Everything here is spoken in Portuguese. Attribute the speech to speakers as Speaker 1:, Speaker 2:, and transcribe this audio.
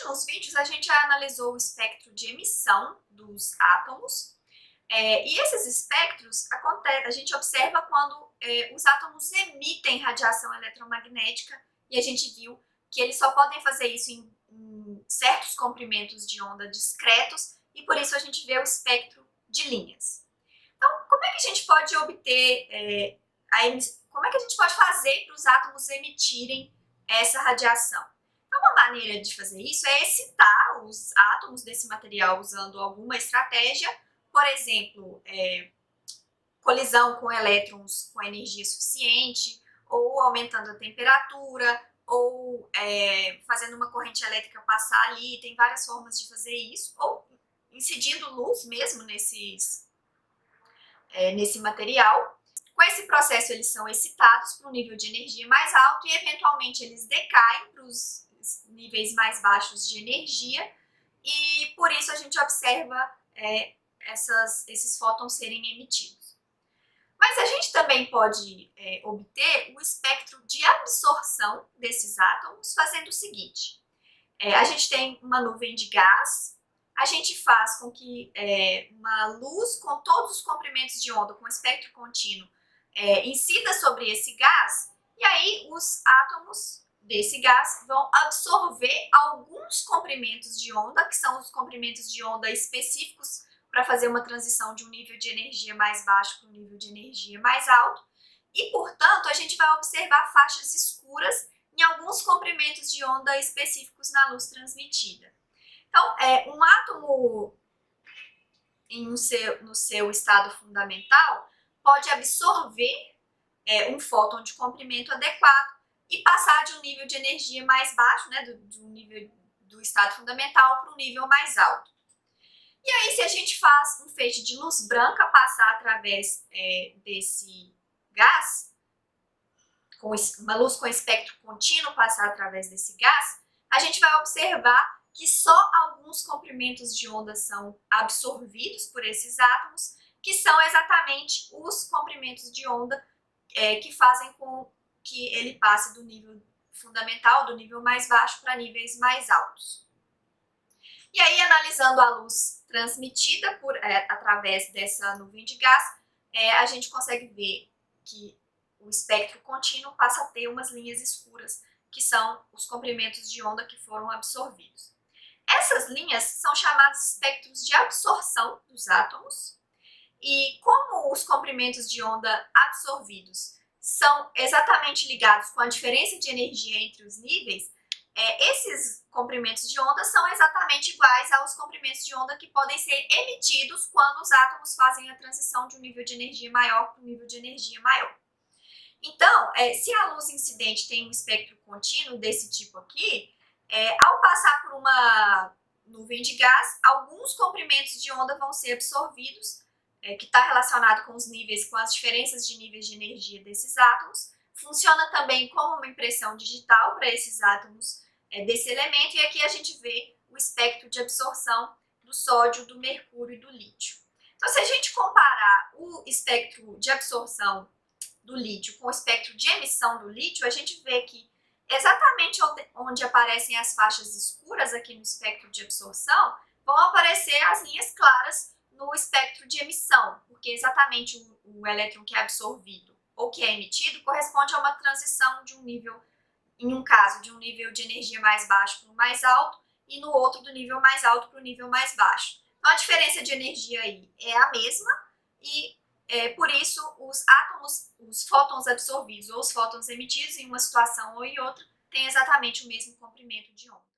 Speaker 1: últimos vídeos a gente analisou o espectro de emissão dos átomos e esses espectros a gente observa quando os átomos emitem radiação eletromagnética e a gente viu que eles só podem fazer isso em certos comprimentos de onda discretos e por isso a gente vê o espectro de linhas. Então, como é que a gente pode obter como é que a gente pode fazer para os átomos emitirem essa radiação? Então, uma maneira de fazer isso é excitar os átomos desse material usando alguma estratégia, por exemplo, colisão com elétrons com energia suficiente, ou aumentando a temperatura, ou fazendo uma corrente elétrica passar ali, tem várias formas de fazer isso, ou incidindo luz mesmo nesse material. Com esse processo eles são excitados para um nível de energia mais alto e eventualmente eles decaem para os níveis mais baixos de energia e por isso a gente observa esses fótons serem emitidos. Mas a gente também pode obter o espectro de absorção desses átomos fazendo o seguinte: a gente tem uma nuvem de gás, a gente faz com que uma luz com todos os comprimentos de onda com espectro contínuo incida sobre esse gás e aí os átomos desse gás vão absorver alguns comprimentos de onda, que são os comprimentos de onda específicos para fazer uma transição de um nível de energia mais baixo para um nível de energia mais alto e, portanto, a gente vai observar faixas escuras em alguns comprimentos de onda específicos na luz transmitida. Então, um átomo no seu estado fundamental pode absorver um fóton de comprimento adequado e passar de um nível de energia mais baixo, né, do nível do estado fundamental para um nível mais alto. E aí, se a gente faz um feixe de luz branca passar através desse gás, uma luz com espectro contínuo passar através desse gás, a gente vai observar que só alguns comprimentos de onda são absorvidos por esses átomos, que são exatamente os comprimentos de onda que fazem com que ele passe do nível fundamental, do nível mais baixo, para níveis mais altos. E aí, analisando a luz transmitida através dessa nuvem de gás, a gente consegue ver que o espectro contínuo passa a ter umas linhas escuras, que são os comprimentos de onda que foram absorvidos. Essas linhas são chamadas espectros de absorção dos átomos, e como os comprimentos de onda absorvidos são exatamente ligados com a diferença de energia entre os níveis, esses comprimentos de onda são exatamente iguais aos comprimentos de onda que podem ser emitidos quando os átomos fazem a transição de um nível de energia maior para um nível de energia maior. Então, se a luz incidente tem um espectro contínuo desse tipo aqui, ao passar por uma nuvem de gás, alguns comprimentos de onda vão ser absorvidos, que está relacionado com os níveis, com as diferenças de níveis de energia desses átomos. Funciona também como uma impressão digital para esses átomos desse elemento, e aqui a gente vê o espectro de absorção do sódio, do mercúrio e do lítio. Então, se a gente comparar o espectro de absorção do lítio com o espectro de emissão do lítio, a gente vê que exatamente onde aparecem as faixas escuras aqui no espectro de absorção, vão aparecer as linhas claras no espectro de emissão, porque exatamente o elétron que é absorvido ou que é emitido corresponde a uma transição de um nível, em um caso, de um nível de energia mais baixo para o mais alto, e no outro do nível mais alto para o nível mais baixo. Então a diferença de energia aí é a mesma e por isso os átomos, os fótons absorvidos ou os fótons emitidos em uma situação ou em outra têm exatamente o mesmo comprimento de onda.